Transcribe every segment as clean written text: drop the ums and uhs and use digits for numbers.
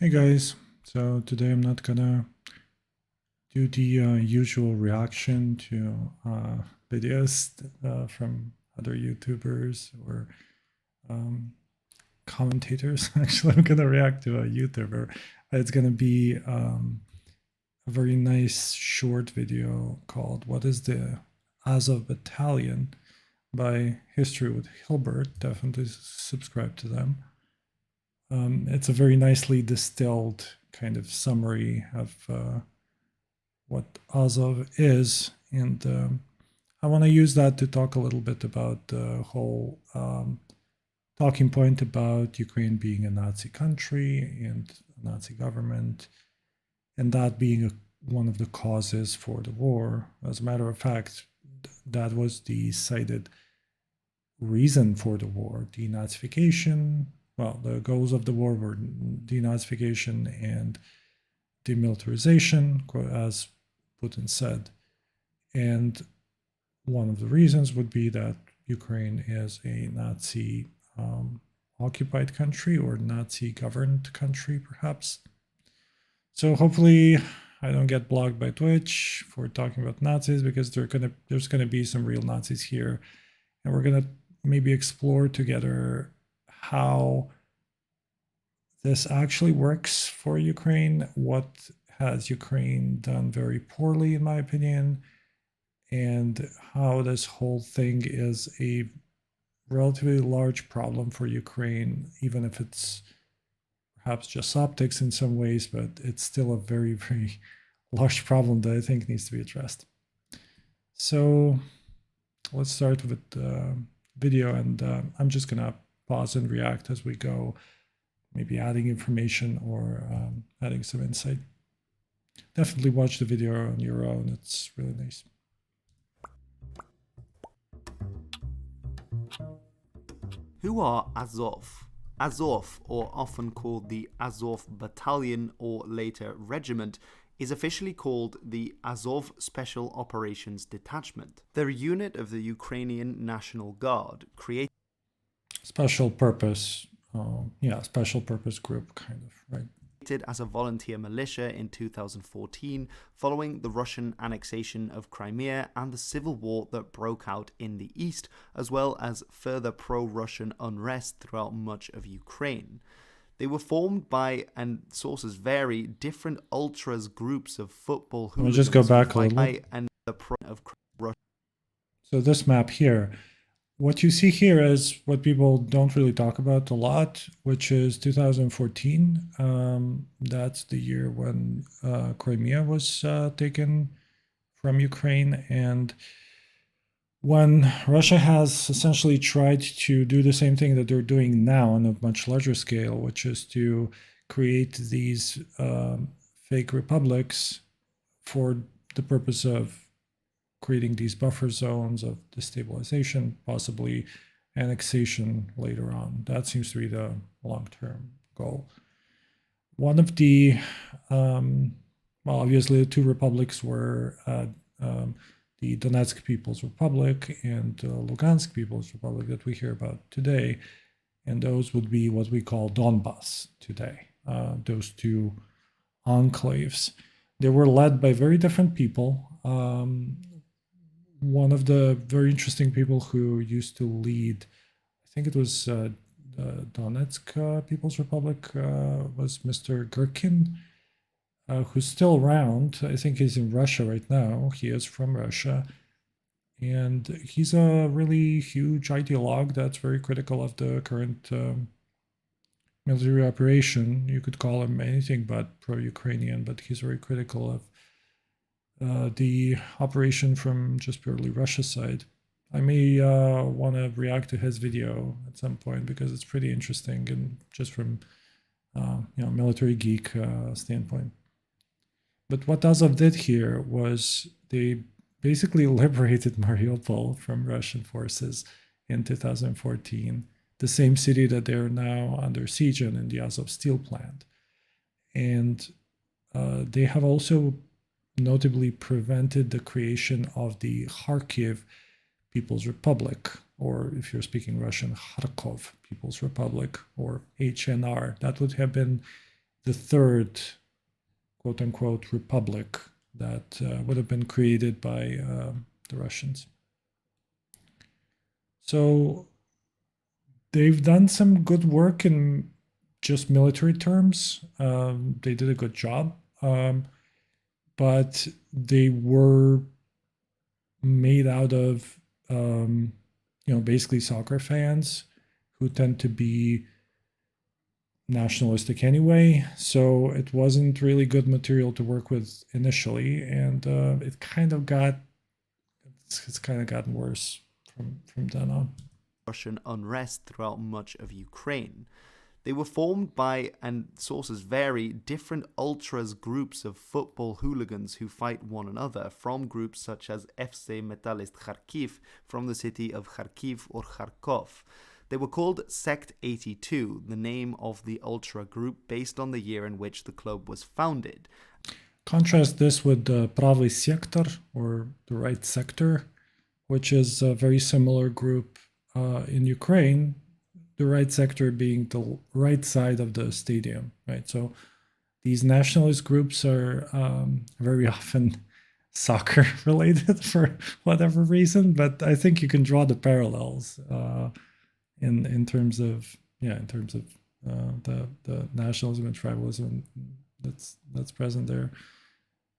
Hey guys, so today I'm not gonna do the usual reaction to videos from other YouTubers or um, commentators. Actually, I'm gonna react to a YouTuber. It's gonna be a very nice short video called "What is the Azov Battalion" by History with Hilbert. Definitely subscribe to them. It's a very nicely distilled kind of summary of what Azov is, and I want to use that to talk a little bit about the whole talking point about Ukraine being a Nazi country and a Nazi government, and that being one of the causes for the war. As a matter of fact, that was the cited reason for the war: denazification. Well, the goals of the war were denazification and demilitarization, as Putin said. And one of the reasons would be that Ukraine is a Nazi occupied country or Nazi governed country, perhaps. So hopefully I don't get blocked by Twitch for talking about Nazis, because there's gonna be some real Nazis here, and we're gonna maybe explore together how this actually works for Ukraine, what has Ukraine done very poorly, in my opinion, and how this whole thing is a relatively large problem for Ukraine, even if it's perhaps just optics in some ways, but it's still a very, very large problem that I think needs to be addressed. So let's start with the video, and I'm just gonna pause and react as we go, maybe adding information or adding some insight. Definitely watch the video on your own, it's really nice. Who are Azov? Azov, or often called the Azov Battalion or later Regiment, is officially called the Azov Special Operations Detachment. They're a unit of the Ukrainian National Guard, created Special purpose, special purpose group, kind of, right? as a volunteer militia in 2014 following the Russian annexation of Crimea and the civil war that broke out in the east, as well as further pro-Russian unrest throughout much of Ukraine. They were formed by, and sources vary, different ultras groups of football hooligans. Let me just go back a little. And the pro of Russia. So this map here, what you see here is what people don't really talk about a lot, which is 2014. That's the year when Crimea was taken from Ukraine, and when Russia has essentially tried to do the same thing that they're doing now on a much larger scale, which is to create these fake republics for the purpose of creating these buffer zones of destabilization, possibly annexation later on. That seems to be the long-term goal. One of the, obviously the two republics were the Donetsk People's Republic and Lugansk People's Republic that we hear about today. And those would be what we call Donbas today, those two enclaves. They were led by very different people. One of the very interesting people who used to lead, I think it was the Donetsk People's Republic, was Mr. Gherkin, who's still around. I think he's in Russia right now. He is from Russia. And he's a really huge ideologue that's very critical of the current military operation. You could call him anything but pro-Ukrainian, but he's very critical of the operation from just purely Russia's side. I may want to react to his video at some point because it's pretty interesting, and just from military geek standpoint. But what Azov did here was they basically liberated Mariupol from Russian forces in 2014, the same city that they're now under siege in the Azov steel plant. And they have also notably prevented the creation of the Kharkiv People's Republic, or if you're speaking Russian, Kharkov People's Republic, or HNR. That would have been the third quote unquote republic that would have been created by the Russians. So they've done some good work in just military terms. They did a good job, but they were made out of basically soccer fans who tend to be nationalistic anyway, so it wasn't really good material to work with initially, and it's kind of gotten worse from then on. Russian unrest throughout much of Ukraine. They were formed by, and sources vary, different ultras groups of football hooligans who fight one another, from groups such as FC Metalist Kharkiv from the city of Kharkiv or Kharkov. They were called Sect 82, the name of the ultra group based on the year in which the club was founded. Contrast this with the Pravy Sektor, or the right sector, which is a very similar group in Ukraine, the right sector being the right side of the stadium, right? So these nationalist groups are very often soccer related for whatever reason, but I think you can draw the parallels in terms of the nationalism and tribalism that's present there.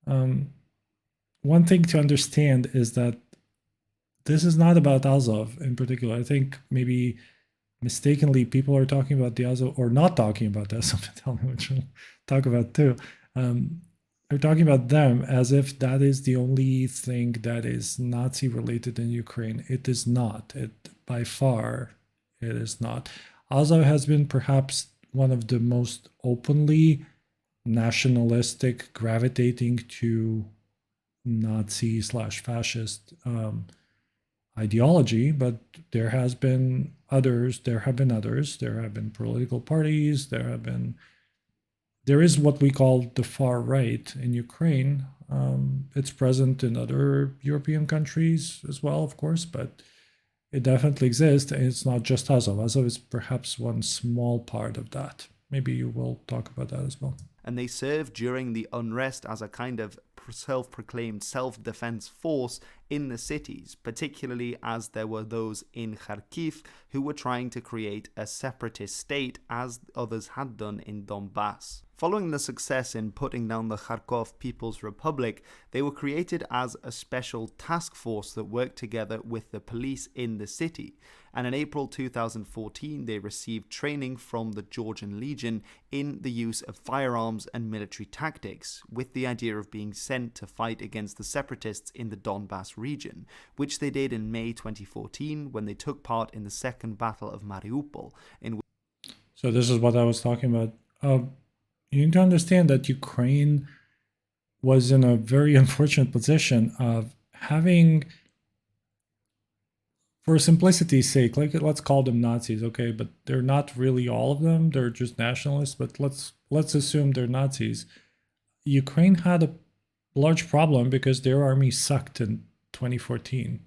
One thing to understand is that this is not about Azov in particular. I think maybe mistakenly people are talking about the Azov, or not talking about the Azov battalion, which we'll talk about too. They're talking about them as if that is the only thing that is Nazi related in Ukraine. It is not. By far, it is not. Azov has been perhaps one of the most openly nationalistic, gravitating to Nazi/fascist ideology, but there have been others. There have been political parties. There is what we call the far right in Ukraine. It's present in other European countries as well, of course, but it definitely exists, and it's not just Azov. Azov is perhaps one small part of that. Maybe you will talk about that as well. And they served during the unrest as a kind of self-proclaimed self-defense force in the cities, particularly as there were those in Kharkiv who were trying to create a separatist state, as others had done in Donbass. Following the success in putting down the Kharkov People's Republic, they were created as a special task force that worked together with the police in the city. And in April 2014, they received training from the Georgian Legion in the use of firearms and military tactics, with the idea of being sent to fight against the separatists in the Donbass region, which they did in May 2014 when they took part in the Second Battle of Mariupol. So this is what I was talking about. You need to understand that Ukraine was in a very unfortunate position of having, for simplicity's sake, like, let's call them Nazis, okay? But they're not really all of them. They're just nationalists. But let's assume they're Nazis. Ukraine had a large problem because their army sucked in 2014.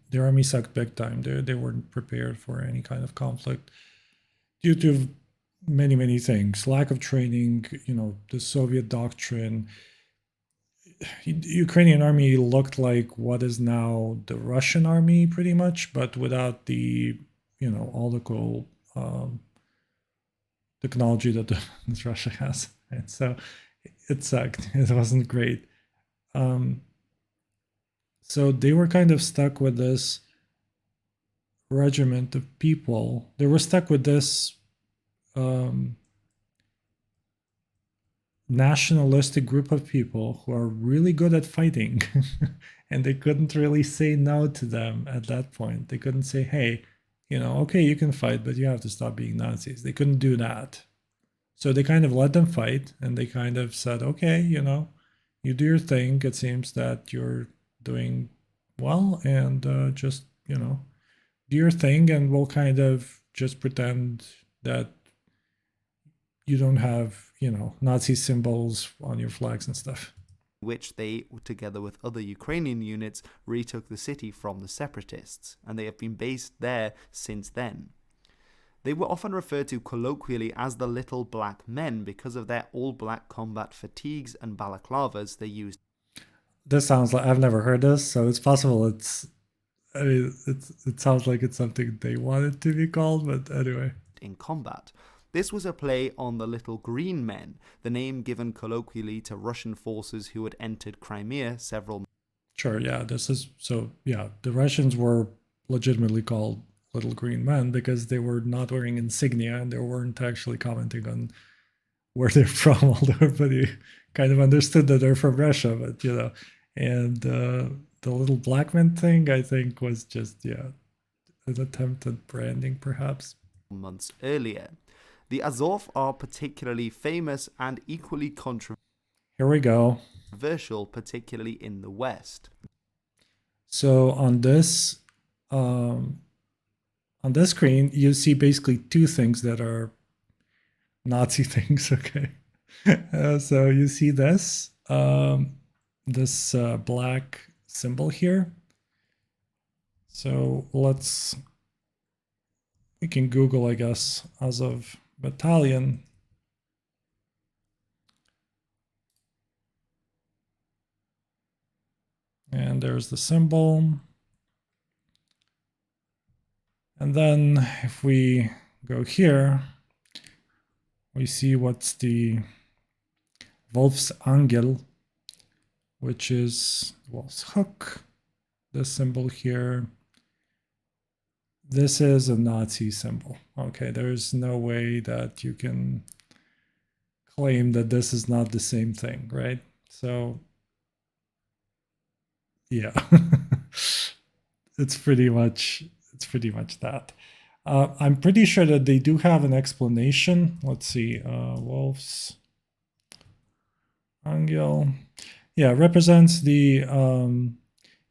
Their army sucked big time. They weren't prepared for any kind of conflict due to many things: lack of training, the Soviet doctrine. Ukrainian army looked like what is now the Russian army, pretty much, but without the all the cool technology that Russia has. And so it sucked. It wasn't great. So they were kind of stuck with this regiment of people. They were stuck with this nationalistic group of people who are really good at fighting, and they couldn't really say no to them at that point. They couldn't say, hey, okay, you can fight, but you have to stop being Nazis. They couldn't do that. So they kind of let them fight, and they kind of said, okay, you do your thing. It seems that you're doing well, and just, do your thing, and we'll kind of just pretend that you don't have, Nazi symbols on your flags and stuff. Which they, together with other Ukrainian units, retook the city from the separatists, and they have been based there since then. They were often referred to colloquially as the Little Black Men because of their all-black combat fatigues and balaclavas they used. This sounds like I've never heard this, so it's possible I mean, it sounds like it's something they wanted to be called, but anyway. In combat. This was a play on the Little Green Men, the name given colloquially to Russian forces who had entered Crimea several. Sure, yeah, this is so. Yeah, the Russians were legitimately called Little Green Men because they were not wearing insignia and they weren't actually commenting on where they're from, although everybody kind of understood that they're from Russia, but and the little black man thing, I think, was just, yeah, an attempt at branding, perhaps. Months earlier. The Azov are particularly famous and equally Here we go. controversial, particularly in the West. So on this screen, you see basically two things that are Nazi things. Okay, so you see this black symbol here. So we can Google, I guess, Azov battalion. And there's the symbol. And then if we go here, we see what's the Wolfsangel, which is Wolf's hook, this symbol here. This is a Nazi symbol. Okay, there's no way that you can claim that this is not the same thing, right? So, yeah, it's pretty much that. I'm pretty sure that they do have an explanation. Let's see, Wolf's Angel. Yeah, represents the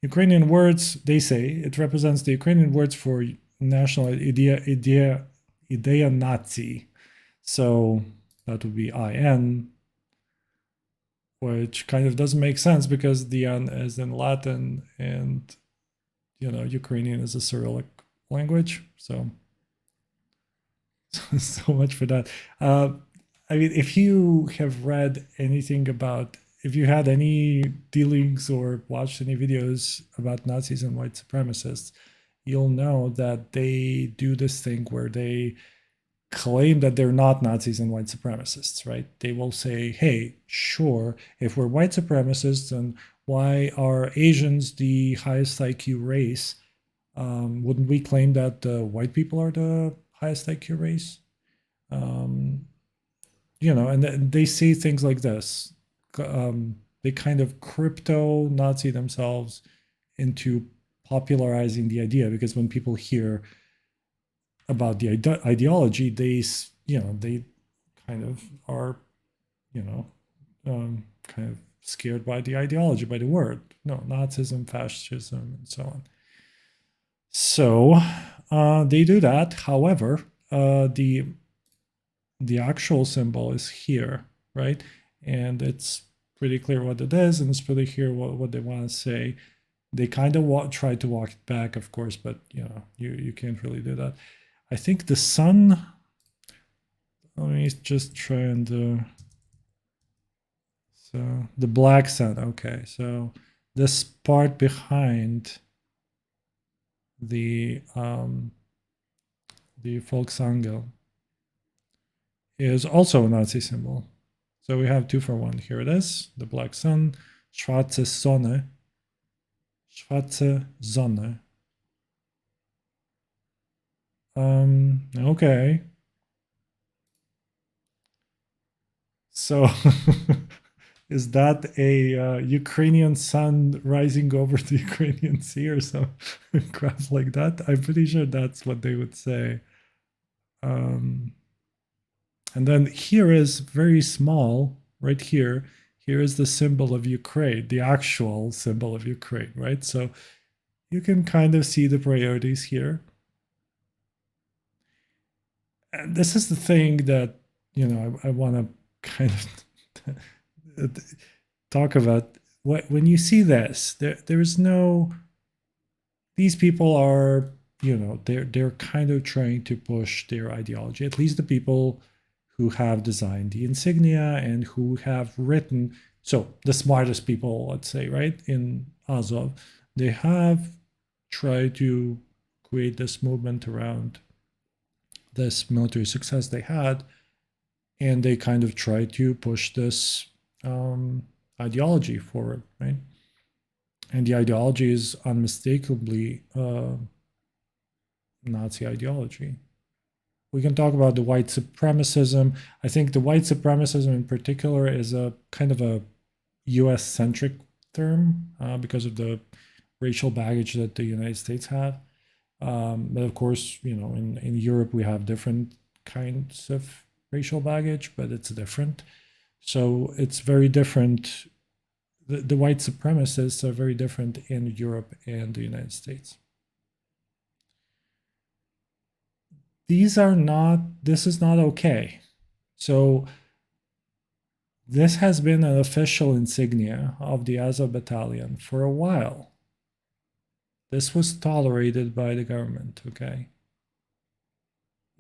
Ukrainian words. They say it represents the Ukrainian words for national idea Nazi. So that would be IN, which kind of doesn't make sense because the N is in Latin and Ukrainian is a Cyrillic language. So much for that. I mean, if you have read anything about, if you had any dealings or watched any videos about Nazis and white supremacists, you'll know that they do this thing where they claim that they're not Nazis and white supremacists, right? They will say, hey, sure, if we're white supremacists, then why are Asians the highest IQ race? Wouldn't we claim that the white people are the highest IQ race? And they say things like this. They kind of crypto-Nazi themselves into popularizing the idea, because when people hear about the ideology, they kind of are, kind of scared by the ideology, by the word. No, Nazism, fascism, and so on. So they do that. However, the actual symbol is here, right? And it's pretty clear what it is, and it's pretty clear what they want to say. They kind of try to walk it back, of course, but you can't really do that. I think the sun. Let me just try and so the black sun. Okay, so this part behind the Volksangel is also a Nazi symbol. So we have 2 for 1. Here it is, the black sun, schwarze Sonne, schwarze Sonne. Okay. So is that a Ukrainian sun rising over the Ukrainian sea or some crap like that? I'm pretty sure that's what they would say. And then here is very small, right here. Here is the symbol of Ukraine, the actual symbol of Ukraine, right? So you can kind of see the priorities here. And this is the thing that, I want to kind of talk about. When you see this, there is no, these people are they're kind of trying to push their ideology. At least the people who have designed the insignia and who have written, so the smartest people, let's say, right, in Azov, they have tried to create this movement around this military success they had, and they kind of try to push this ideology forward, right? And the ideology is unmistakably Nazi ideology. We can talk about the white supremacism. I think the white supremacism in particular is a kind of a US centric term because of the racial baggage that the United States have. But of course, in Europe, we have different kinds of racial baggage, but it's different. So it's very different. The white supremacists are very different in Europe and the United States. This is not okay. So this has been an official insignia of the Azov battalion for a while. This was tolerated by the government, okay?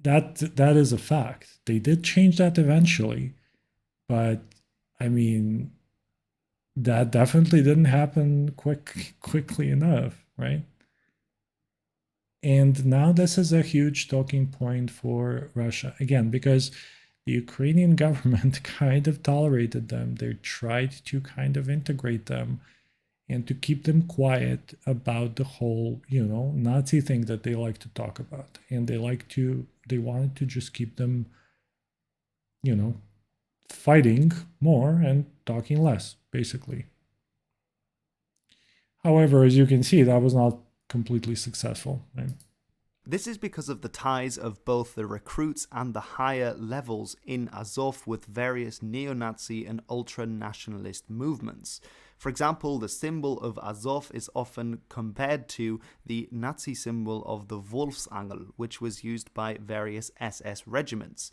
That is a fact. They did change that eventually, but I mean, that definitely didn't happen quickly enough, right? And now this is a huge talking point for Russia, again, because the Ukrainian government kind of tolerated them. They tried to kind of integrate them and to keep them quiet about the whole, Nazi thing that they like to talk about. And they wanted to just keep them, fighting more and talking less, basically. However, as you can see, that was not completely successful. Right? This is because of the ties of both the recruits and the higher levels in Azov with various neo-Nazi and ultra-nationalist movements. For example, the symbol of Azov is often compared to the Nazi symbol of the Wolfsangel, which was used by various SS regiments.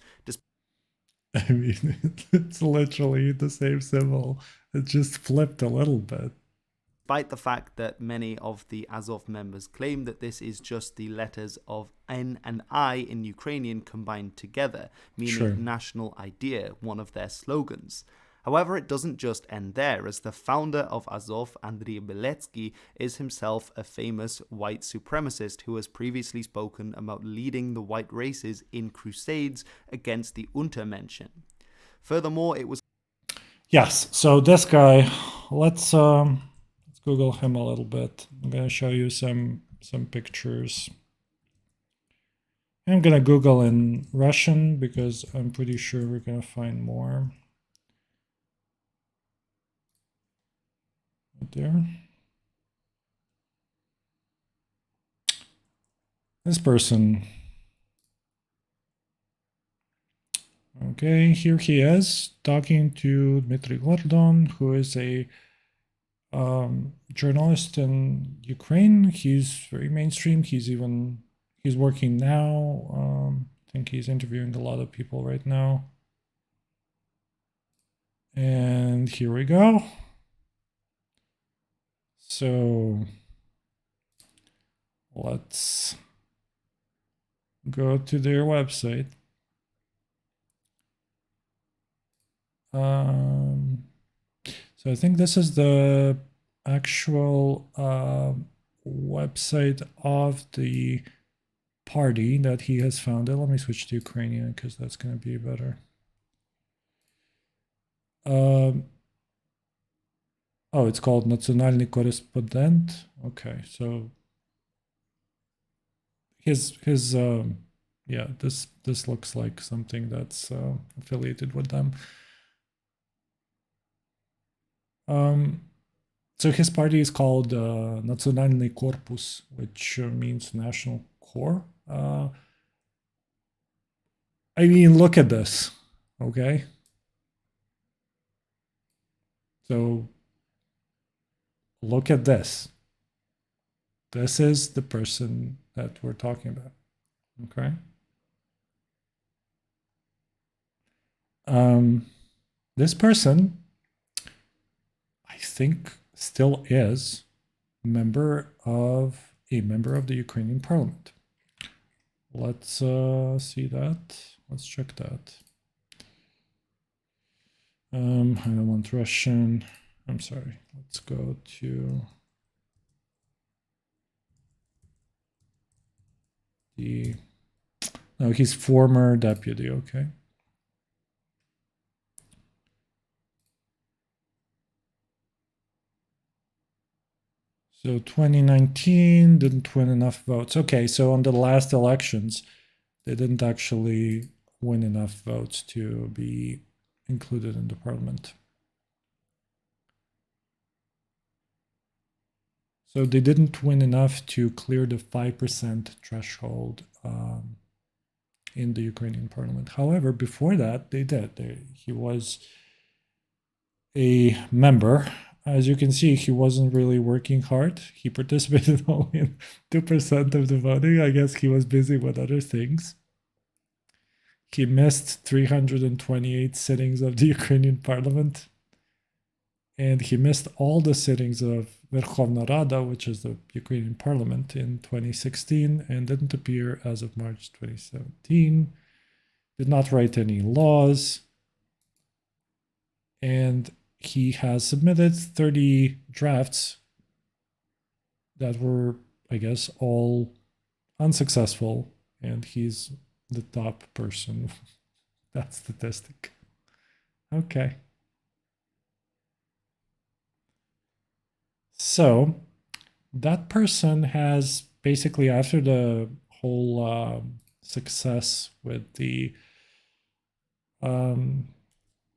I mean, it's literally the same symbol. It just flipped a little bit. Despite the fact that many of the Azov members claim that this is just the letters of N and I in Ukrainian combined together, meaning Sure. national idea, one of their slogans. However, it doesn't just end there, as the founder of Azov, Andriy Beletsky, is himself a famous white supremacist who has previously spoken about leading the white races in crusades against the Untermenschen. Furthermore, it was... Yes, so this guy, let's Google him a little bit. I'm going to show you some pictures. I'm going to Google in Russian because I'm pretty sure we're going to find more. Right there. This person. Okay, here he is talking to Dmitry Gordon, who is a journalist in Ukraine. He's very mainstream. He's working now. I think he's interviewing a lot of people right now. And here we go. So let's go to their website. So I think this is the actual website of the party that he has founded. Let me switch to Ukrainian because that's going to be better. Oh, it's called Nationalny Korrespondent. Okay, so his yeah, this looks like something that's affiliated with them. So his party is called Nationalny Korpus, which means National Corps. I mean, look at this, okay? So look at this. This is the person that we're talking about, okay? This person, I think, still is a member of the Ukrainian parliament. Let's see that. Let's check that. I don't want Russian. I'm sorry. Let's go to the. No, he's former deputy. Okay. So 2019 didn't win enough votes. Okay, so on the last elections, they didn't actually win enough votes to be included in the parliament. So they didn't win enough to clear the 5% threshold in the Ukrainian parliament. However, before that, they did. He was a member. As you can see, he wasn't really working hard. He participated only in 2% of the voting. I guess he was busy with other things. He missed 328 sittings of the Ukrainian parliament. And he missed all the sittings of Verkhovna Rada, which is the Ukrainian parliament, in 2016 and didn't appear as of March 2017. Did not write any laws. And he has submitted 30 drafts that were, I guess, all unsuccessful. And he's the top person. That statistic. Okay. So that person has basically, after the whole success with the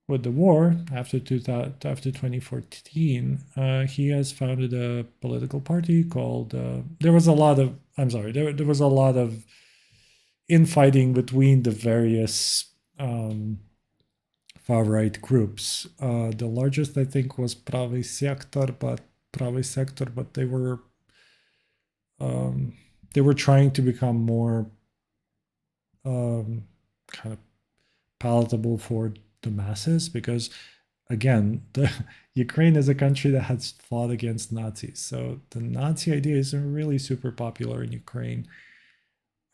war after 2014, he has founded a political party called. There was a lot of. I'm sorry. There was a lot of infighting between the various far right groups. The largest, I think, was Pravý Sector, but they were trying to become more kind of palatable for the masses because, again, the Ukraine is a country that has fought against Nazis, so the Nazi idea isn't really super popular in Ukraine.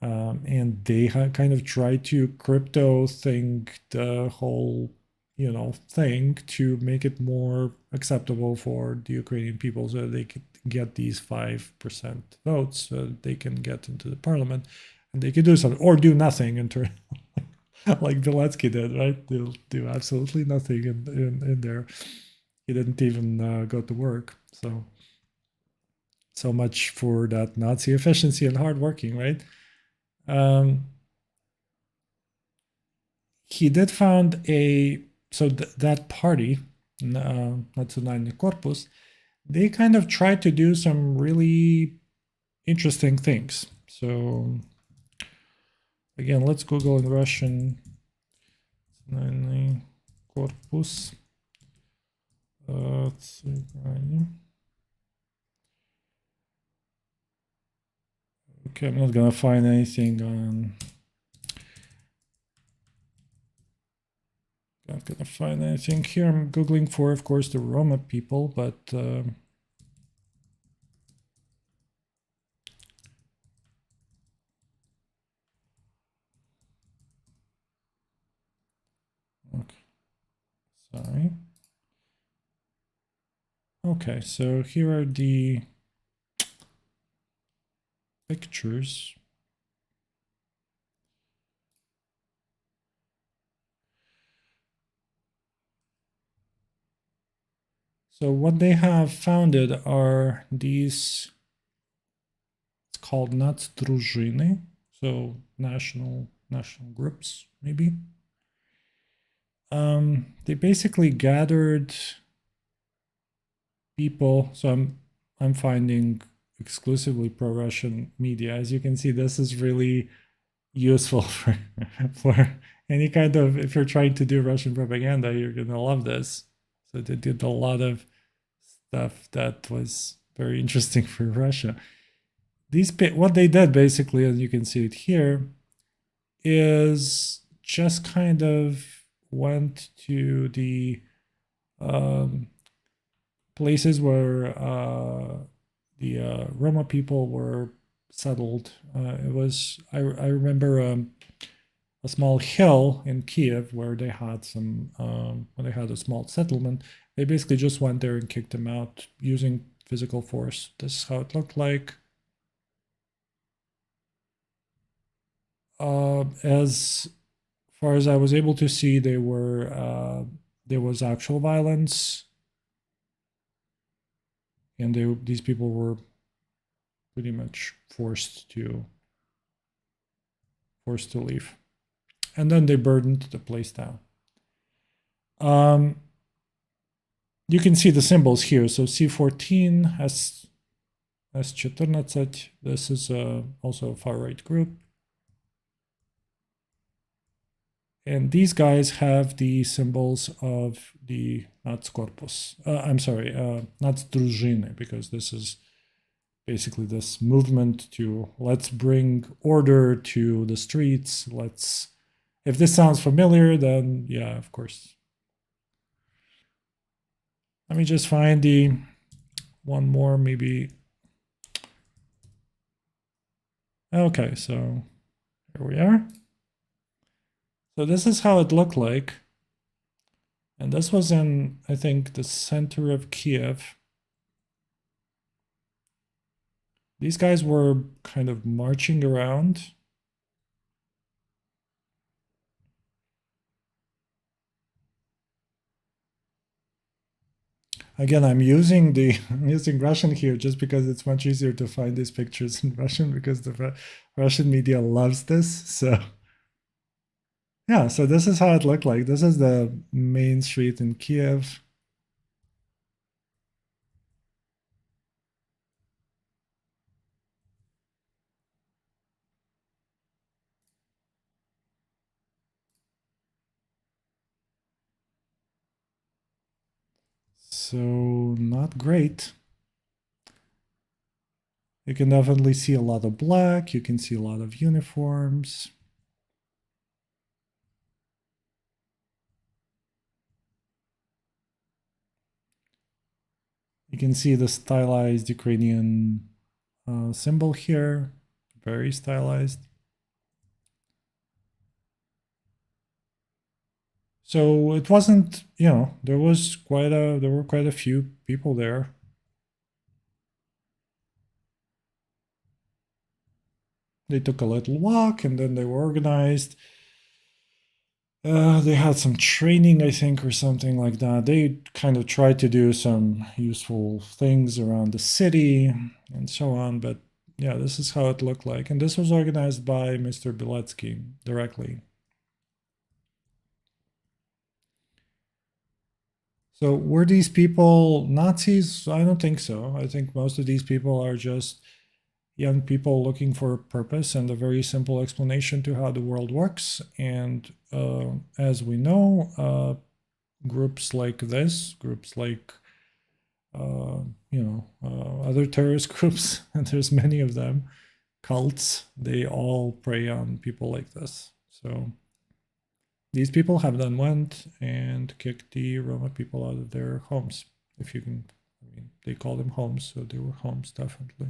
And they kind of try to crypto think the whole thing to make it more acceptable for the Ukrainian people so they could get these 5% votes so they can get into the parliament and they could do something or do nothing and turn like Zelensky did, right? They'll do absolutely nothing in there. He didn't even go to work. So much for that Nazi efficiency and hard working, right? He did found that party, Nationalny Korpus, they kind of tried to do some really interesting things. So again, let's Google in Russian. Nationalny Korpus. Okay, I'm not gonna find anything on. Not gonna find anything here. I'm googling for, of course, the Roma people, but okay, sorry. Okay, so here are the pictures. So what they have founded are these, it's called Nacdrużyny, so national groups, maybe. They basically gathered people. So I'm finding exclusively pro-Russian media. As you can see, this is really useful for any kind of, if you're trying to do Russian propaganda, you're gonna love this. So they did a lot of stuff that was very interesting for Russia. What they did basically, as you can see it here, is just kind of went to the places where the Roma people were settled. It was I remember a small hill in Kiev where they had when they had a small settlement. They basically just went there and kicked them out using physical force. This is how it looked like. As far as I was able to see, there was actual violence, and these people were pretty much forced to leave, and then they burned the place down. You can see the symbols here. So C14 has S14. This is also a far right group. And these guys have the symbols of the Nackorpus. Nacdrużyny, because this is basically this movement to let's bring order to the streets. If this sounds familiar, then yeah, of course. Let me just find the one more, maybe. Okay, so here we are. So this is how it looked like. And this was in, I think, the center of Kiev. These guys were kind of marching around. Again, I'm using Russian here just because it's much easier to find these pictures in Russian, because the Russian media loves this. So yeah, so this is how it looked like. This is the main street in Kiev. So not great. You can definitely see a lot of black. You can see a lot of uniforms. You can see the stylized Ukrainian symbol here, very stylized. So it wasn't, there were quite a few people there. They took a little walk and then they were organized. They had some training, I think, or something like that. They kind of tried to do some useful things around the city and so on. But yeah, this is how it looked like. And this was organized by Mr. Biletsky directly. So were these people Nazis? I don't think so. I think most of these people are just young people looking for a purpose and a very simple explanation to how the world works. And as we know, groups like this, groups like other terrorist groups, and there's many of them, cults, they all prey on people like this. So these people have then went and kicked the Roma people out of their homes. If you can, they call them homes, so they were homes, definitely.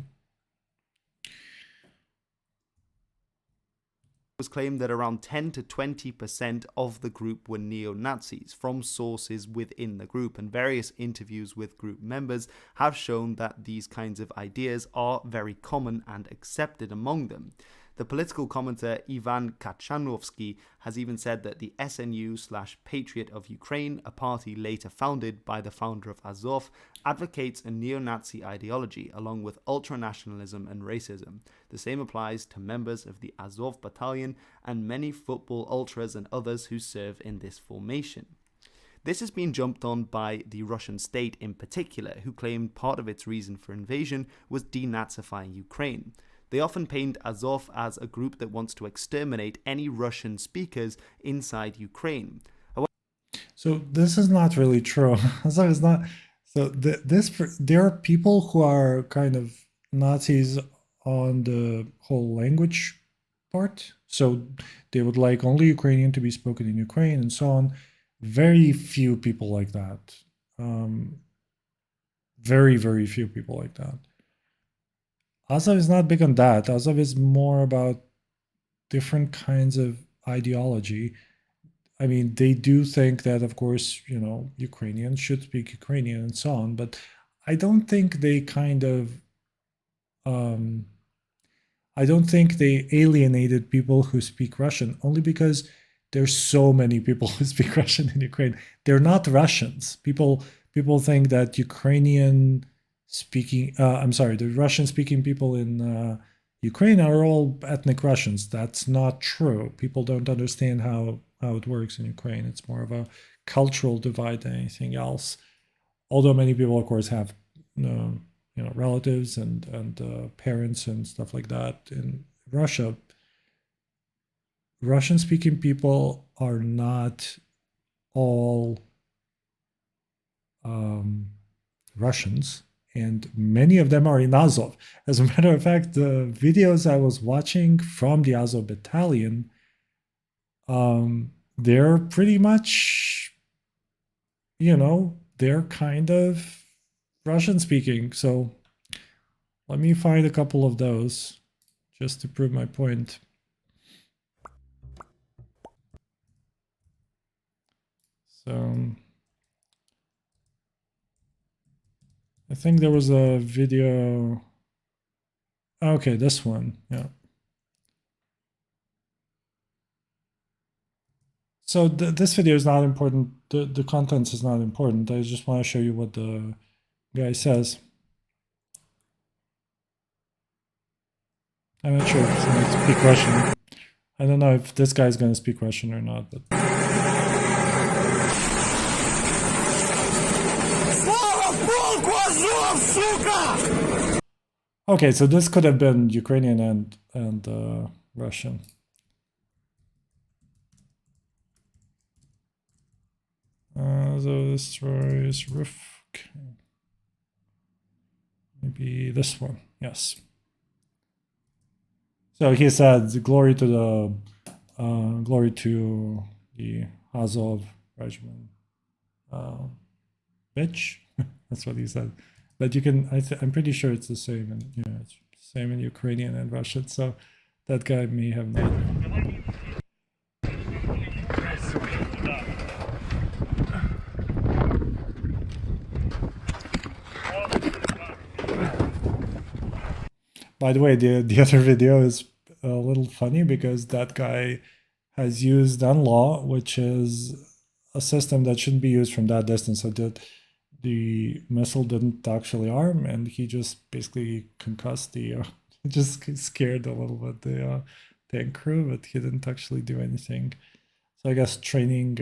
Was claimed that around 10 to 20% of the group were neo-Nazis from sources within the group, and various interviews with group members have shown that these kinds of ideas are very common and accepted among them. The political commentator Ivan Kachanovsky has even said that the SNU/Patriot of Ukraine, a party later founded by the founder of Azov, advocates a neo-Nazi ideology along with ultra-nationalism and racism. The same applies to members of the Azov battalion and many football ultras and others who serve in this formation. This has been jumped on by the Russian state in particular, who claimed part of its reason for invasion was denazifying Ukraine. They often paint Azov as a group that wants to exterminate any Russian speakers inside Ukraine. So this is not really true. So it's not. So there are people who are kind of Nazis on the whole language part. So they would like only Ukrainian to be spoken in Ukraine and so on. Very few people like that. Very, very few people like that. Azov is not big on that. Azov is more about different kinds of ideology. I mean, they do think that, of course, Ukrainians should speak Ukrainian and so on, but I don't think they um, I don't think they alienated people who speak Russian, only because there's so many people who speak Russian in Ukraine. They're not Russians. People think that Ukrainian speaking, I'm sorry, the Russian speaking people in Ukraine are all ethnic Russians. That's not true. People don't understand how it works in Ukraine. It's more of a cultural divide than anything else. Although many people, of course, have relatives and parents and stuff like that in Russia. Russian speaking people are not all Russians, and many of them are in Azov. As a matter of fact, the videos I was watching from the Azov battalion, they're pretty much, they're kind of Russian speaking. So let me find a couple of those just to prove my point. So I think there was a video. Okay, this one. Yeah. So this video is not important. The contents is not important. I just want to show you what the guy says. I'm not sure if he's going to speak Russian. I don't know if this guy's going to speak Russian or not, but. Okay, so this could have been Ukrainian and Russian. So destroys roof. Okay. Maybe this one. Yes. So he said, "Glory to the Azov regiment." Bitch, that's what he said. But you can, I'm pretty sure it's the same, and it's the same in Ukrainian and Russian. So that guy may have not. By the way, the other video is a little funny because that guy has used unlaw, which is a system that shouldn't be used from that distance. So that the missile didn't actually arm, and he just basically concussed just scared a little bit the tank crew, but he didn't actually do anything. So I guess training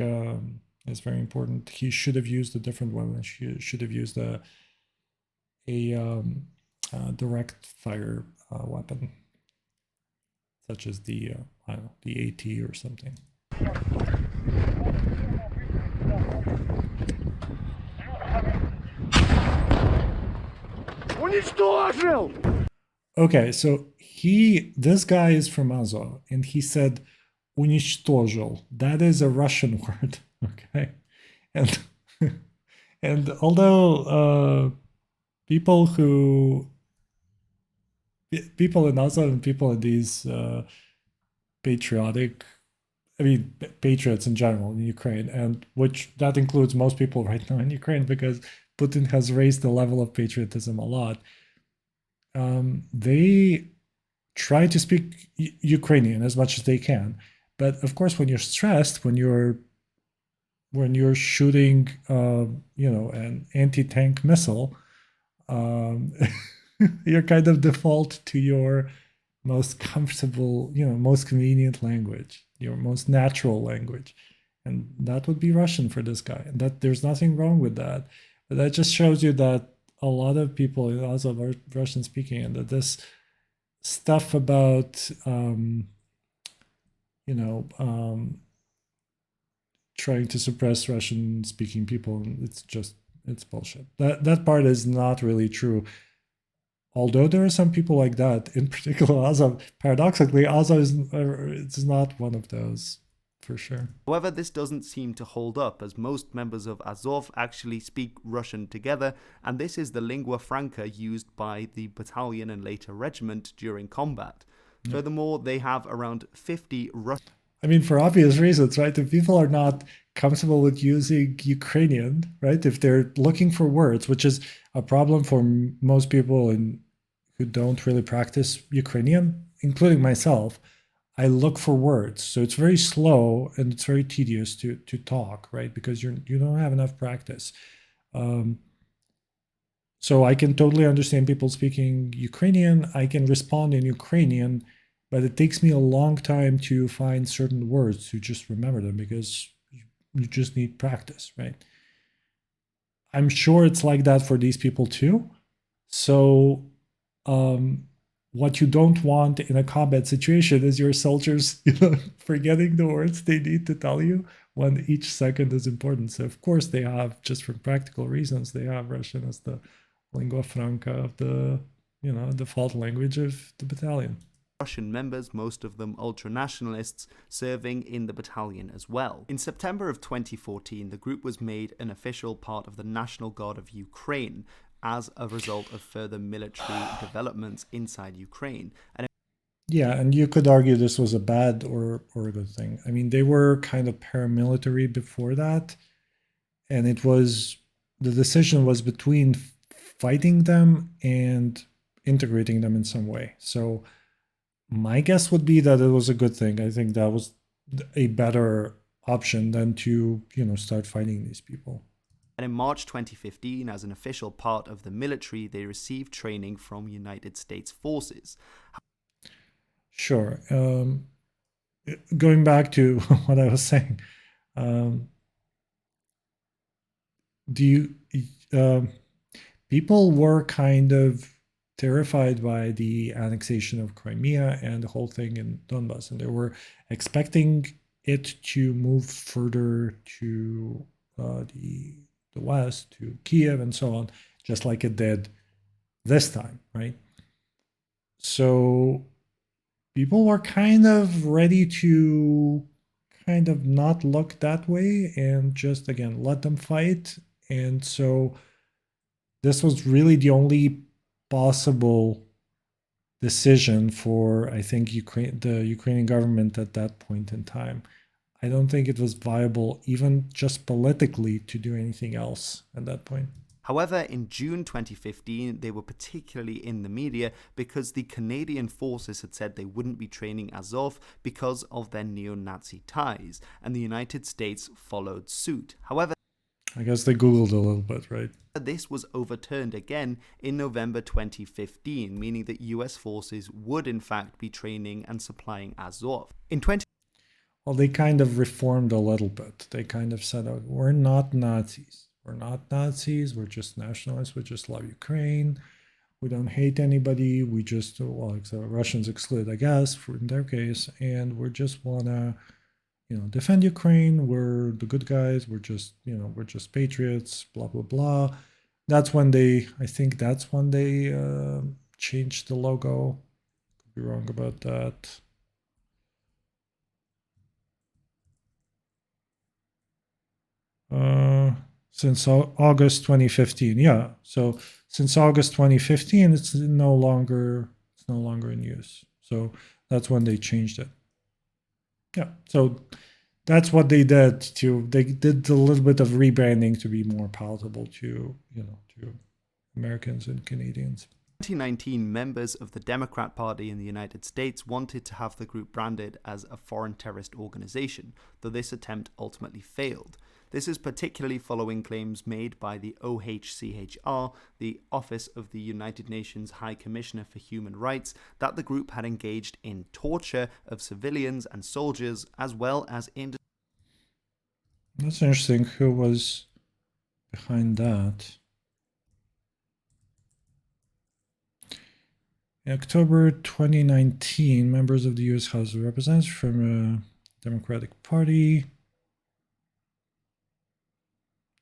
is very important. He should have used a different weapon. He should have used a direct fire weapon, such as the I don't know, the AT or something. Okay, so this guy is from Azov, and he said "уничтожил." That is a Russian word, okay, and and although people in Azov and people in these patriotic, patriots in general in Ukraine, and which that includes most people right now in Ukraine because Putin has raised the level of patriotism a lot. They try to speak Ukrainian as much as they can, but of course, when you're stressed, when you're shooting, an anti-tank missile, you're kind of default to your most comfortable, most convenient language, your most natural language, and that would be Russian for this guy. And that there's nothing wrong with that, but that just shows you that a lot of people in Azov are Russian speaking, and that this stuff about trying to suppress Russian speaking people, it's bullshit. That part is not really true. Although there are some people like that, in particular Azov. Paradoxically, Azov is not one of those for sure. However, this doesn't seem to hold up, as most members of Azov actually speak Russian together, and this is the lingua franca used by the battalion and later regiment during combat. Yeah. Furthermore, they have around 50 Russian. I mean, for obvious reasons, right? If people are not comfortable with using Ukrainian, right? If they're looking for words, which is a problem for most people who don't really practice Ukrainian, including myself, I look for words. So it's very slow and it's very tedious to talk, right? Because you don't have enough practice. So I can totally understand people speaking Ukrainian. I can respond in Ukrainian, but it takes me a long time to find certain words to just remember them because you just need practice, right? I'm sure it's like that for these people too. So what you don't want in a combat situation is your soldiers, forgetting the words they need to tell you when each second is important. So of course they have, just for practical reasons, they have Russian as the lingua franca of the, default language of the battalion. Russian members, most of them ultra-nationalists, serving in the battalion as well. In September of 2014, the group was made an official part of the National Guard of Ukraine as a result of further military developments inside Ukraine. Yeah, and you could argue this was a bad or a good thing. I mean, they were kind of paramilitary before that, and the decision was between fighting them and integrating them in some way. So my guess would be that it was a good thing. I think that was a better option than to, start fighting these people. And in March 2015, as an official part of the military, they received training from United States forces. Sure. Going back to what I was saying, people were kind of terrified by the annexation of Crimea and the whole thing in Donbass, and they were expecting it to move further to the west, to Kiev and so on, just like it did this time, right? So people were kind of ready to kind of not look that way and just, again, let them fight. And so this was really the only possible decision for, I think, the Ukrainian government at that point in time. I don't think it was viable, even just politically, to do anything else at that point. However, in June 2015, they were particularly in the media because the Canadian forces had said they wouldn't be training Azov because of their neo-Nazi ties, and the United States followed suit. However, I guess they Googled a little bit, right? This was overturned again in November 2015, meaning that US forces would in fact be training and supplying Azov. Well, they kind of reformed a little bit. They kind of said, oh, we're not Nazis. We're not Nazis. We're just nationalists. We just love Ukraine. We don't hate anybody. We just, well, Russians excluded, I guess, in their case. And we just want to, defend Ukraine. We're the good guys. We're just patriots, blah, blah, blah. That's when I think that's when they changed the logo. Could be wrong about that. Since August 2015, yeah. So since August 2015, it's no longer in use. So that's when they changed it. Yeah. So that's what they did. They did a little bit of rebranding to be more palatable to Americans and Canadians. 2019, members of the Democrat Party in the United States wanted to have the group branded as a foreign terrorist organization, though this attempt ultimately failed. This is particularly following claims made by the OHCHR, the Office of the United Nations High Commissioner for Human Rights, that the group had engaged in torture of civilians and soldiers, as well as in... That's interesting. Who was behind that? In October 2019, members of the U.S. House of Representatives from the Democratic Party.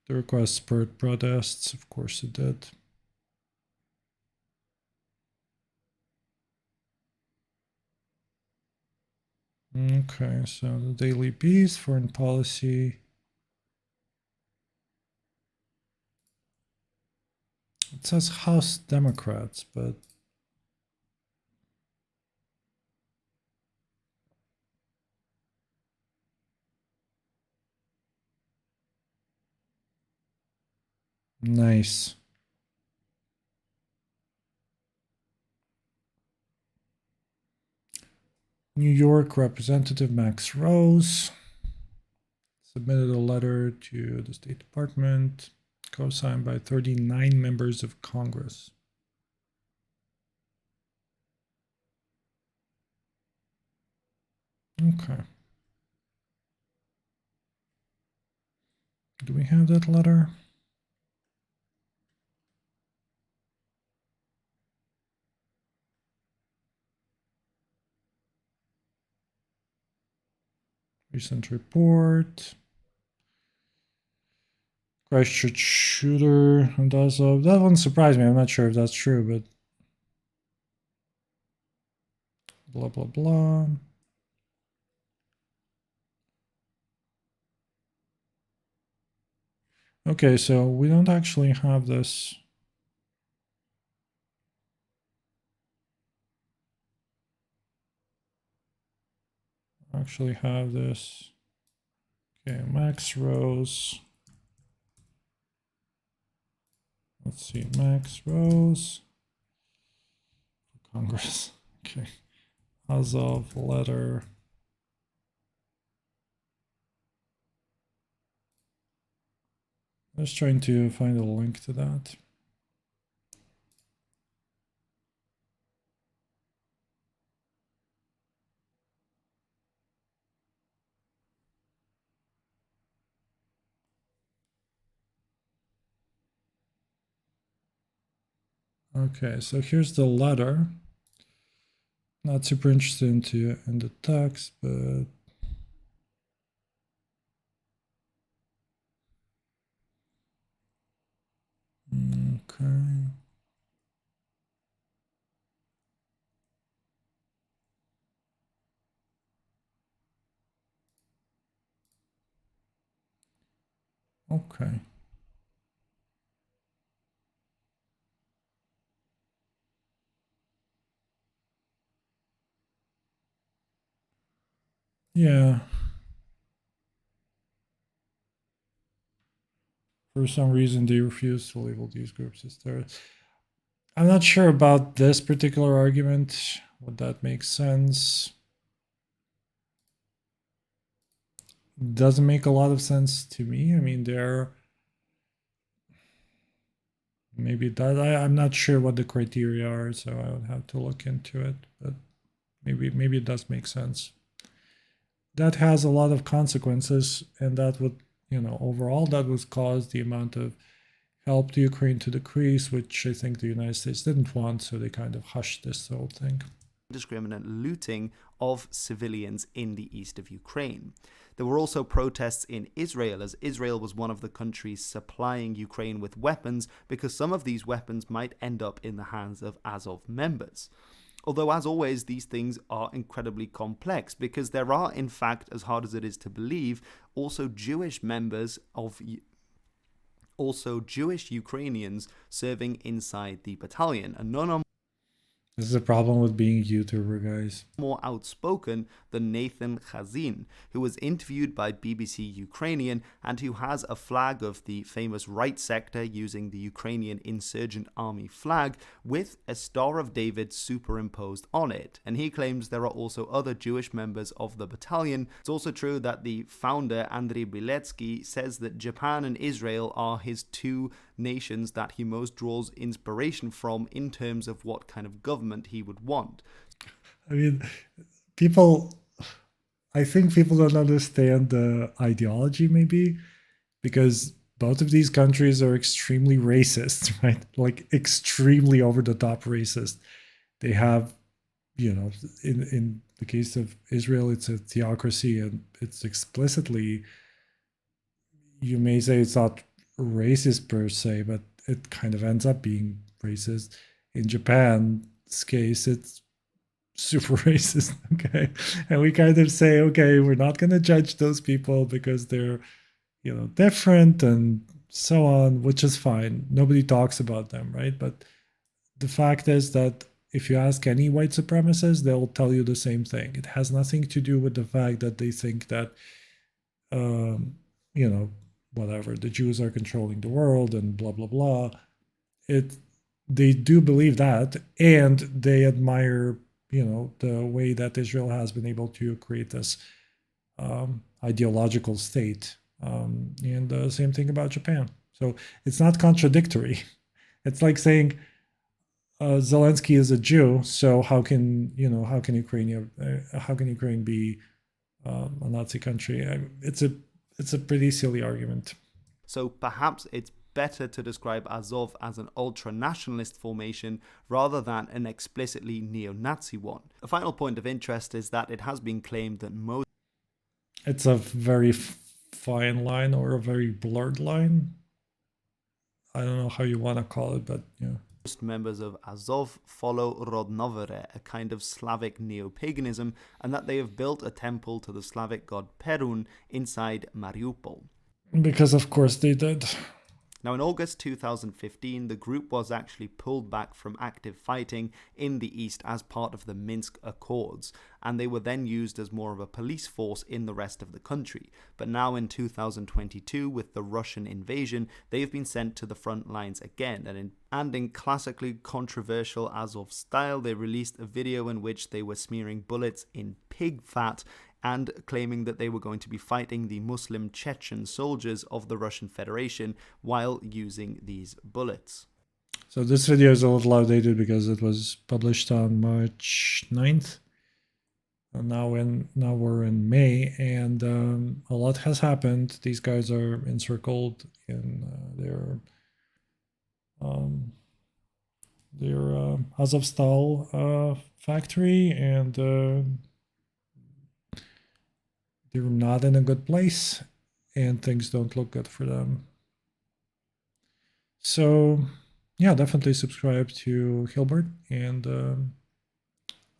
The request spurred protests. Of course it did. Okay, so the Daily Beast, foreign policy. It says House Democrats, but nice. New York Representative Max Rose submitted a letter to the State Department, co-signed by 39 members of Congress. Okay. Do we have that letter? Recent report. Christchurch shooter and Azov. That one surprised me. I'm not sure if that's true, but blah, blah, blah. Okay, so we don't actually have this. Actually have this. Okay, Max Rose. Let's see, Max Rose. Congress. Okay. Azov letter. I was trying to find a link to that. Okay, so here's the letter. Not super interested in the text, but okay. Okay. Yeah. For some reason, they refuse to label these groups as terrorists. I'm not sure about this particular argument. Would that make sense? Doesn't make a lot of sense to me. I mean, they're maybe that I'm not sure what the criteria are, so I would have to look into it. But maybe it does make sense. That has a lot of consequences, and that would, overall, that would cause the amount of help to Ukraine to decrease, which I think the United States didn't want, so they kind of hushed this whole thing. Indiscriminate looting of civilians in the east of Ukraine. There were also protests in Israel, as Israel was one of the countries supplying Ukraine with weapons because some of these weapons might end up in the hands of Azov members. Although, as always, these things are incredibly complex because there are, in fact, as hard as it is to believe, also Jewish Ukrainians serving inside the battalion, and none are This is a problem with being YouTuber, guys. more outspoken than Nathan Chazin, who was interviewed by BBC Ukrainian and who has a flag of the famous right sector using the Ukrainian insurgent army flag with a Star of David superimposed on it. And he claims there are also other Jewish members of the battalion. It's also true that the founder, Andriy Biletsky, says that Japan and Israel are his two nations that he most draws inspiration from in terms of what kind of government he would want. I mean, I think people don't understand the ideology, maybe, because both of these countries are extremely racist, right? Like extremely over the top racist. They have, in the case of Israel, it's a theocracy, and it's explicitly, you may say it's not racist per se, but it kind of ends up being racist. In Japan's case, it's super racist, okay? And we kind of say, okay, we're not going to judge those people because they're, different and so on, which is fine. Nobody talks about them, right? But the fact is that if you ask any white supremacist, they'll tell you the same thing. It has nothing to do with the fact that they think that, um, whatever, the Jews are controlling the world and blah, blah, blah. They do believe that, and they admire, the way that Israel has been able to create this ideological state. And the same thing about Japan. So it's not contradictory. It's like saying Zelensky is a Jew, so how can Ukraine be a Nazi country? It's a pretty silly argument. So perhaps it's better to describe Azov as an ultra-nationalist formation rather than an explicitly neo-Nazi one. A final point of interest is that it has been claimed that most... It's a very fine line, or a very blurred line. I don't know how you want to call it, but yeah. Most members of Azov follow Rodnovere, a kind of Slavic neo-paganism, and that they have built a temple to the Slavic god Perun inside Mariupol. Because of course they did. Now, in August 2015, the group was actually pulled back from active fighting in the east as part of the Minsk Accords, and they were then used as more of a police force in the rest of the country. But now in 2022, with the Russian invasion, they have been sent to the front lines again, and in classically controversial Azov style, they released a video in which they were smearing bullets in pig fat and claiming that they were going to be fighting the Muslim Chechen soldiers of the Russian Federation while using these bullets. So this video is a little outdated because it was published on March 9th. And now we're in May, and a lot has happened. These guys are encircled in their Azovstal factory, and they're not in a good place, and things don't look good for them. So yeah, definitely subscribe to Hilbert, and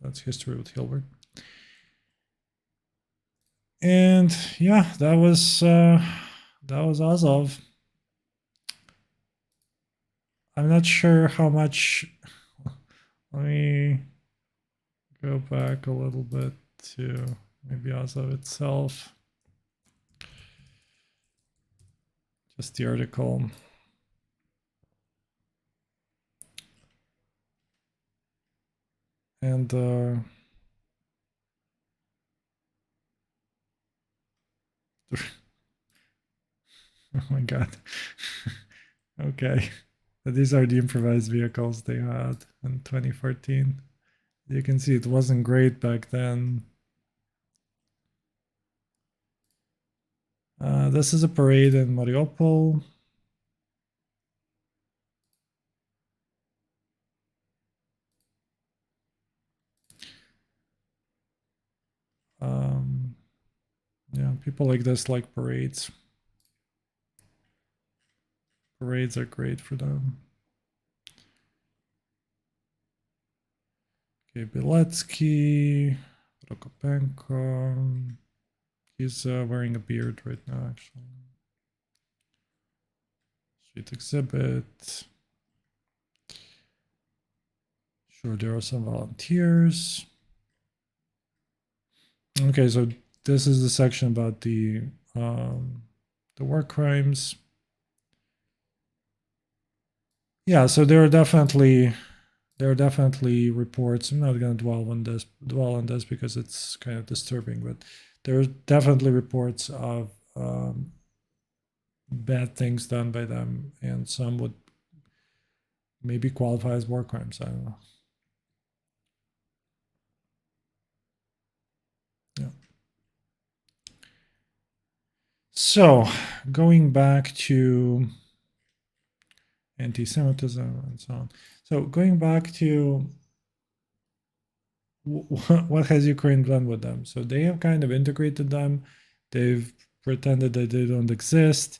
that's history with Hilbert. And yeah, that was Azov. I'm not sure how much. Let me go back a little bit to maybe Azov itself. Just the article. And oh my god. Okay. These are the improvised vehicles they had in 2014. You can see it wasn't great back then. This is a parade in Mariupol. Yeah, people like this like parades. Parades are great for them. Okay, Biletsky, Prokopenko. He's wearing a beard right now, actually. Street exhibit. Sure, there are some volunteers. Okay, so this is the section about the war crimes. Yeah, so there are definitely reports. I'm not going to dwell on this because it's kind of disturbing, but there are definitely reports of bad things done by them, and some would maybe qualify as war crimes. I don't know. Yeah. So going back to anti-Semitism and so on. So going back to what has Ukraine done with them? So they have kind of integrated them. They've pretended that they don't exist.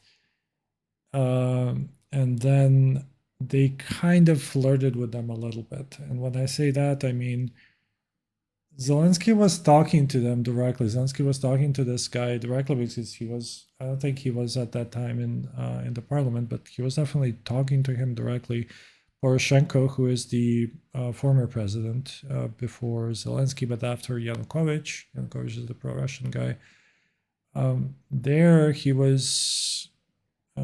And then they kind of flirted with them a little bit. And when I say that, I mean Zelensky was talking to them directly. Zelensky was talking to this guy directly because he was. I don't think he was at that time in the parliament, but he was definitely talking to him directly. Poroshenko, who is the former president before Zelensky, but after Yanukovych. Yanukovych is the pro-Russian guy. There he was. I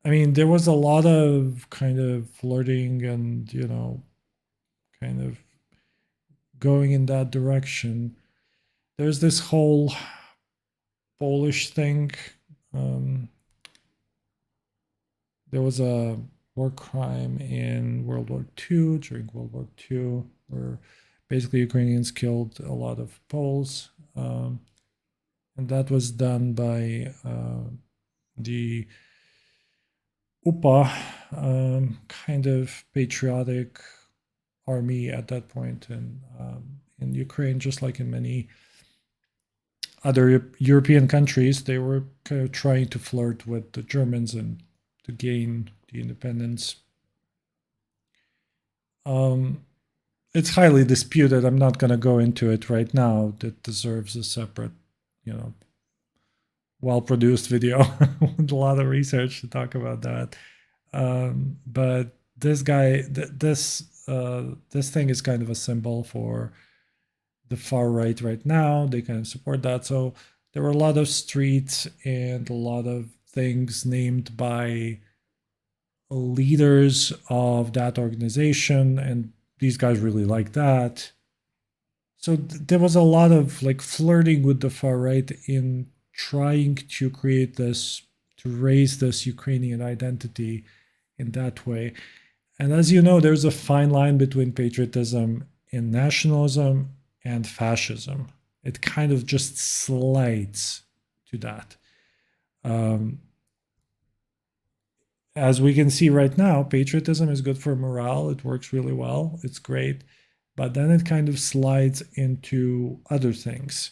mean, there was a lot of kind of flirting and kind of going in that direction. There's this whole Polish thing. There was a war crime in World War II, during World War II, where basically Ukrainians killed a lot of Poles. And that was done by the UPA, kind of patriotic army at that point in Ukraine, just like in many other European countries. They were kind of trying to flirt with the Germans and to gain the independence. It's highly disputed. I'm not going to go into it right now. That deserves a separate, well-produced video with a lot of research to talk about that. But this guy, this thing is kind of a symbol for the far right now. They kind of support that. So there were a lot of streets and a lot of things named by leaders of that organization, and these guys really like that. So there was a lot of like flirting with the far right in trying to create this, to raise this Ukrainian identity in that way. And as you know, there's a fine line between patriotism and nationalism and fascism. It kind of just slides to that. As we can see right now, patriotism is good for morale. It works really well. It's great. But then it kind of slides into other things.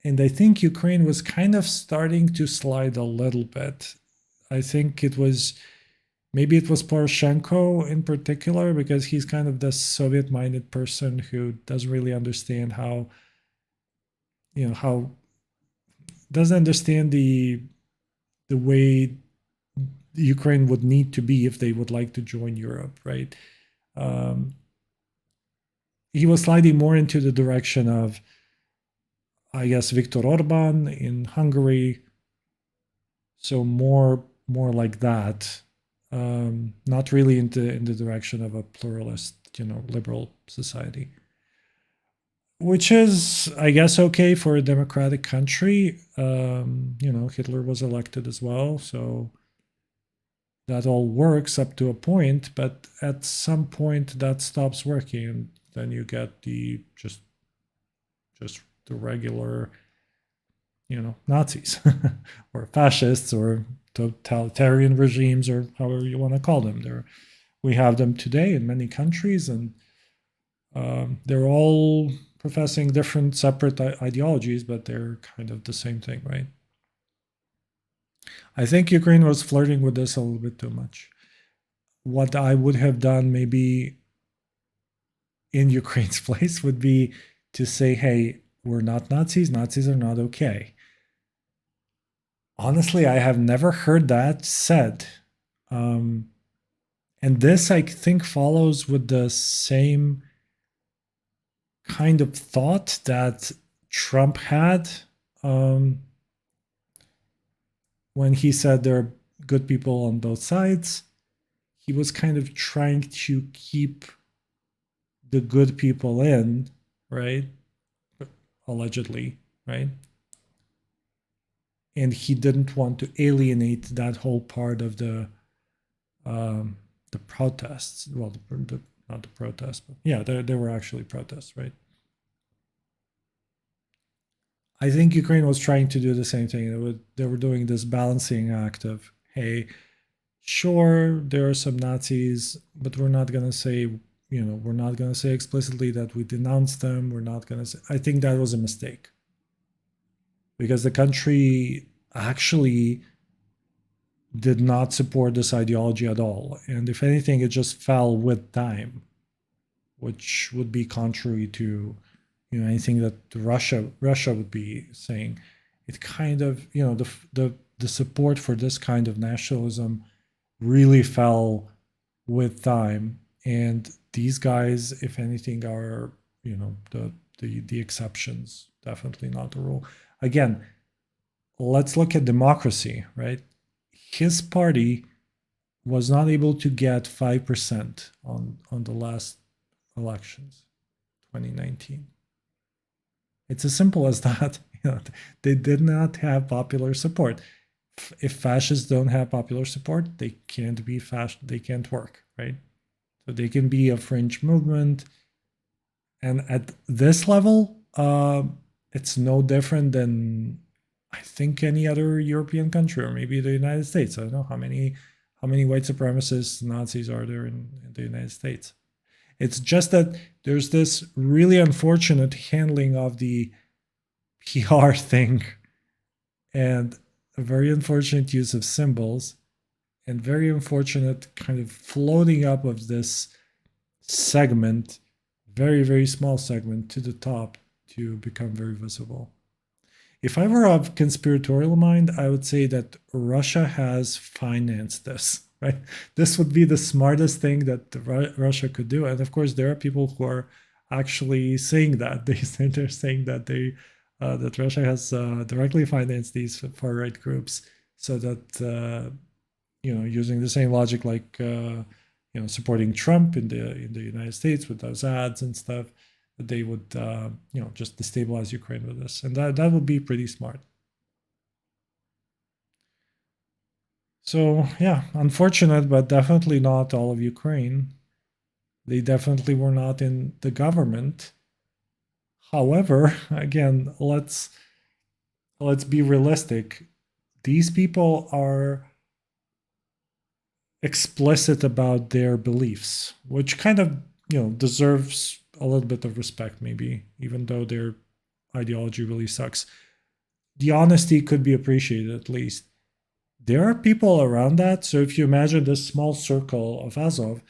And I think Ukraine was kind of starting to slide a little bit. I think maybe it was Poroshenko in particular, because he's kind of the Soviet-minded person who doesn't really understand how doesn't understand the way Ukraine would need to be if they would like to join Europe, right? He was sliding more into the direction of, I guess, Viktor Orban in Hungary. So more like that, not really in the direction of a pluralist, liberal society, which is, I guess, okay for a democratic country. Hitler was elected as well, so that all works up to a point, but at some point that stops working, and then you get the just the regular, Nazis or fascists or totalitarian regimes, or however you want to call them. We have them today in many countries, and they're all professing different separate ideologies, but they're kind of the same thing, right? I think Ukraine was flirting with this a little bit too much. What I would have done maybe in Ukraine's place would be to say, hey, we're not Nazis. Nazis are not okay. Honestly, I have never heard that said. And this, I think, follows with the same kind of thought that Trump had when he said there are good people on both sides. He was kind of trying to keep the good people in, right? Allegedly, right? And he didn't want to alienate that whole part of the protests. Well, not the protests, but yeah, there were actually protests, right? I think Ukraine was trying to do the same thing. They were doing this balancing act of, hey, sure, there are some Nazis, but we're not going to say, we're not going to say explicitly that we denounce them. We're not going to say. I think that was a mistake, because the country actually did not support this ideology at all. And if anything, it just fell with time. which would be contrary to anything that Russia would be saying. It kind of the support for this kind of nationalism really fell with time, and these guys, if anything, are the exceptions, definitely not the rule. Again, let's look at democracy, right? His party was not able to get 5% on the last elections, 2019. It's as simple as that. They did not have popular support. If fascists don't have popular support, they can't be they can't work, right? So they can be a fringe movement. And at this level, it's no different than, I think, any other European country, or maybe the United States. I don't know how many white supremacists, Nazis are there in the United States. It's just that there's this really unfortunate handling of the PR thing, and a very unfortunate use of symbols, and very unfortunate kind of floating up of this segment, very, very small segment, to the top to become very visible. If I were of conspiratorial mind, I would say that Russia has financed this, right? This would be the smartest thing that Russia could do. And of course, there are people who are actually saying that. They're saying that that Russia has directly financed these far-right groups, so that using the same logic like supporting Trump in the United States with those ads and stuff, that they would just destabilize Ukraine with this, and that would be pretty smart. So yeah, unfortunate, but definitely not all of Ukraine. They definitely were not in the government. However, again, let's be realistic. These people are explicit about their beliefs, which kind of deserves a little bit of respect, maybe, even though their ideology really sucks. The honesty could be appreciated, at least. There are people around that. So if you imagine this small circle of Azov,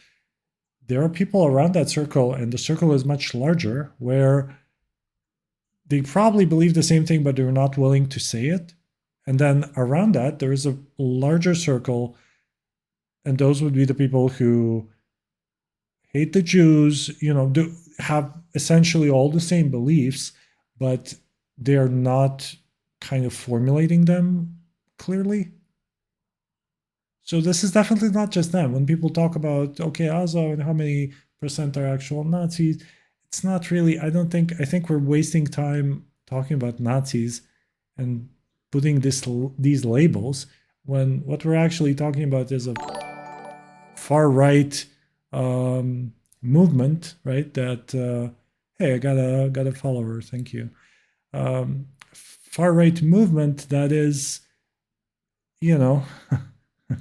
there are people around that circle, and the circle is much larger, where they probably believe the same thing, but they're not willing to say it. And then around that, there is a larger circle, and those would be the people who hate the Jews, do have essentially all the same beliefs, but they're not kind of formulating them clearly. So this is definitely not just them. When people talk about, okay, Azov and how many percent are actual Nazis, it's not really, I think we're wasting time talking about Nazis and putting these labels, when what we're actually talking about is a far-right movement, right? That hey, I got a follower, thank you. Far-right movement that is,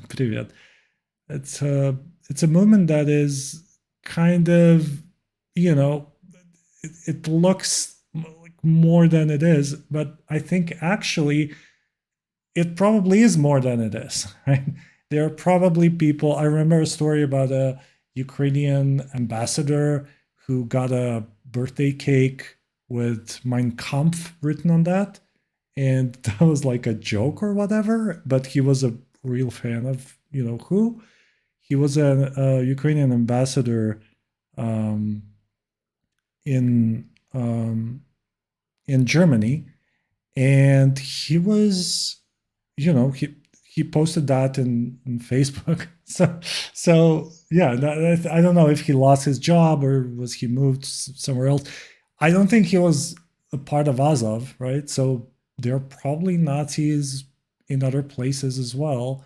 Привет. It's a movement that is kind of, it looks like more than it is, but I think actually it probably is more than it is, right? There are probably people. I remember a story about a Ukrainian ambassador who got a birthday cake with Mein Kampf written on that, and that was like a joke or whatever, but he was a real fan of who. He was a Ukrainian ambassador in Germany, and he was he posted that in Facebook. So yeah, I don't know if he lost his job or was he moved somewhere else. I don't think he was a part of Azov, right? So there are probably Nazis in other places as well.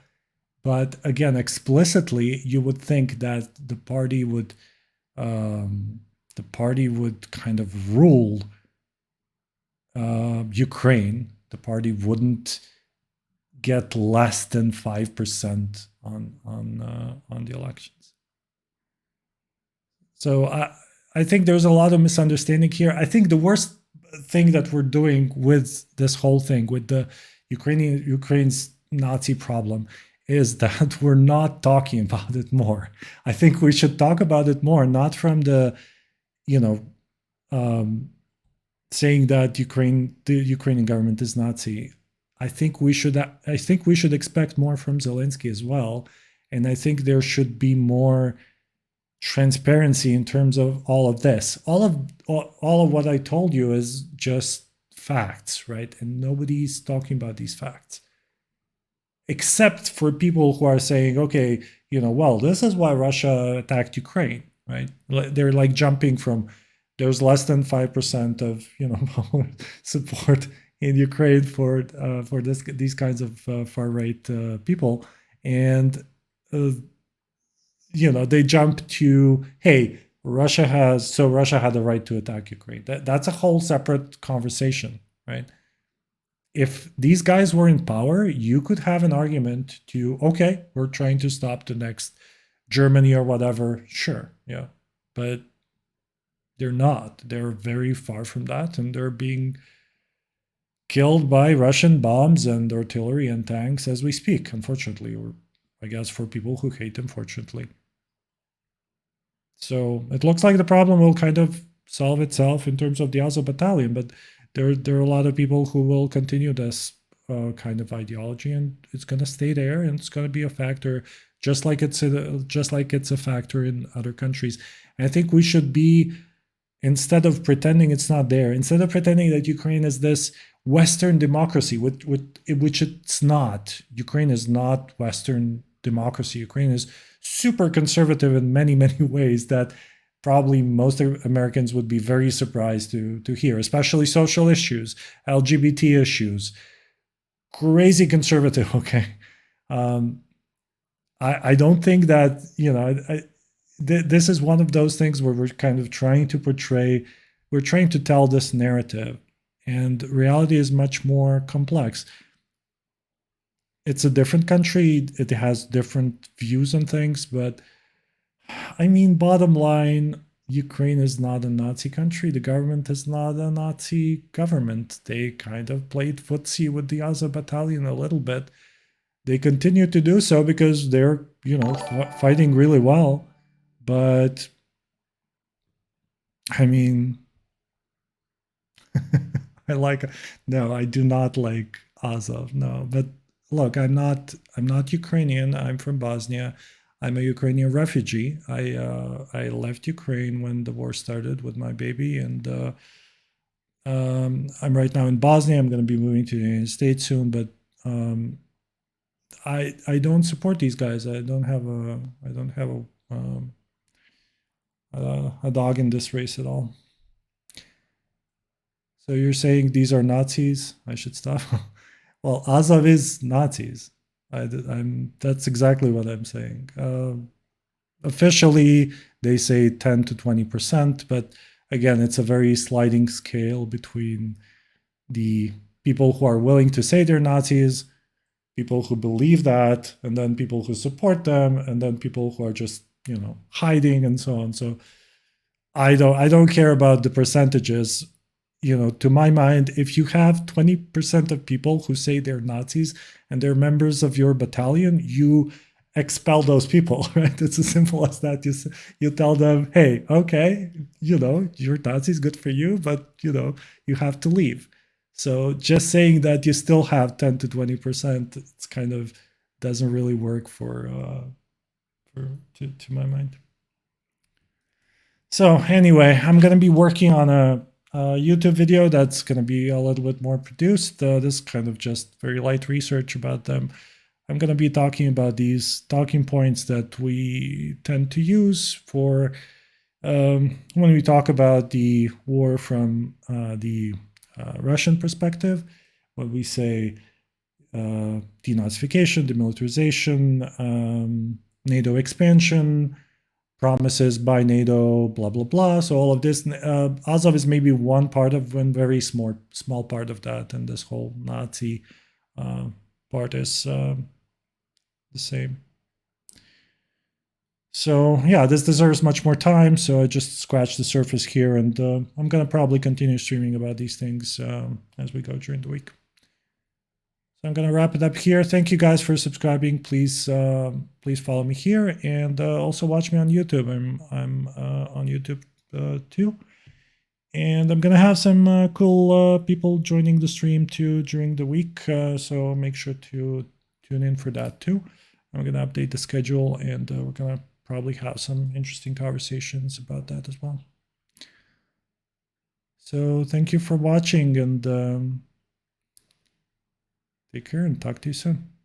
But again, explicitly, you would think that the party would kind of rule Ukraine. The party wouldn't get less than 5% on the elections. So I think there's a lot of misunderstanding here. I think the worst thing that we're doing with this whole thing, with the Ukraine's Nazi problem, is that we're not talking about it more. I think we should talk about it more, not from the saying that the Ukrainian government is Nazi. I think we should expect more from Zelensky as well, and I think there should be more transparency in terms of all of this. All of what I told you is just facts, right? And nobody's talking about these facts, except for people who are saying, okay, well, this is why Russia attacked Ukraine, right? They're like jumping from there's less than 5% of support in Ukraine for these kinds of far right people, and they jump to, hey, Russia had the right to attack Ukraine. That's a whole separate conversation, right? If these guys were in power, you could have an argument to, okay, we're trying to stop the next Germany or whatever. Sure, yeah, but they're not. They're very far from that, and they're being killed by Russian bombs and artillery and tanks as we speak, unfortunately, or I guess for people who hate them, fortunately. So it looks like the problem will kind of solve itself in terms of the Azov battalion, but there are a lot of people who will continue this kind of ideology, and it's going to stay there, and it's going to be a factor, just like it's a factor in other countries. And I think we should be, instead of pretending it's not there, instead of pretending that Ukraine is this Western democracy, which it's not. Ukraine is not Western democracy. Ukraine is super conservative in many, many ways that probably most Americans would be very surprised to hear, especially social issues, LGBT issues, crazy conservative. Okay, I don't think that this is one of those things where we're kind of trying to tell this narrative, and reality is much more complex. It's a different country. It has different views on things, but I mean, bottom line, Ukraine is not a Nazi country. The government is not a Nazi government. They kind of played footsie with the Azov battalion a little bit. They continue to do so because they're, fighting really well. But I mean, no, I do not like Azov. No, but look, I'm not Ukrainian. I'm from Bosnia. I'm a Ukrainian refugee. I left Ukraine when the war started with my baby, and I'm right now in Bosnia. I'm going to be moving to the United States soon, but I don't support these guys. I don't have a dog in this race at all. So you're saying these are Nazis? I should stop. Well, Azov is Nazis. That's exactly what I'm saying. Officially, they say 10 to 20%, but again, it's a very sliding scale between the people who are willing to say they're Nazis, people who believe that, and then people who support them, and then people who are just hiding and so on. So I don't care about the percentages. To my mind, if you have 20% of people who say they're Nazis and they're members of your battalion, you expel those people, right? It's as simple as that. You tell them, hey, okay, you're Nazis, good for you, but you have to leave. So just saying that you still have 10 to 20%, it's kind of doesn't really work to my mind. So anyway, I'm gonna be working on a YouTube video that's going to be a little bit more produced. This kind of just very light research about them. I'm going to be talking about these talking points that we tend to use for when we talk about the war from the Russian perspective. When we say denazification, demilitarization, NATO expansion, promises by NATO, blah, blah, blah. So all of this, Azov is maybe one very small part of that. And this whole Nazi part is the same. So yeah, this deserves much more time. So I just scratched the surface here, and I'm going to probably continue streaming about these things as we go during the week. So I'm going to wrap it up here. Thank you guys for subscribing. Please follow me here, and also watch me on YouTube. I'm on YouTube too. And I'm gonna have some cool people joining the stream too during the week, so make sure to tune in for that too. I'm gonna update the schedule, and we're gonna probably have some interesting conversations about that as well. So thank you for watching, and take care, and talk to you soon.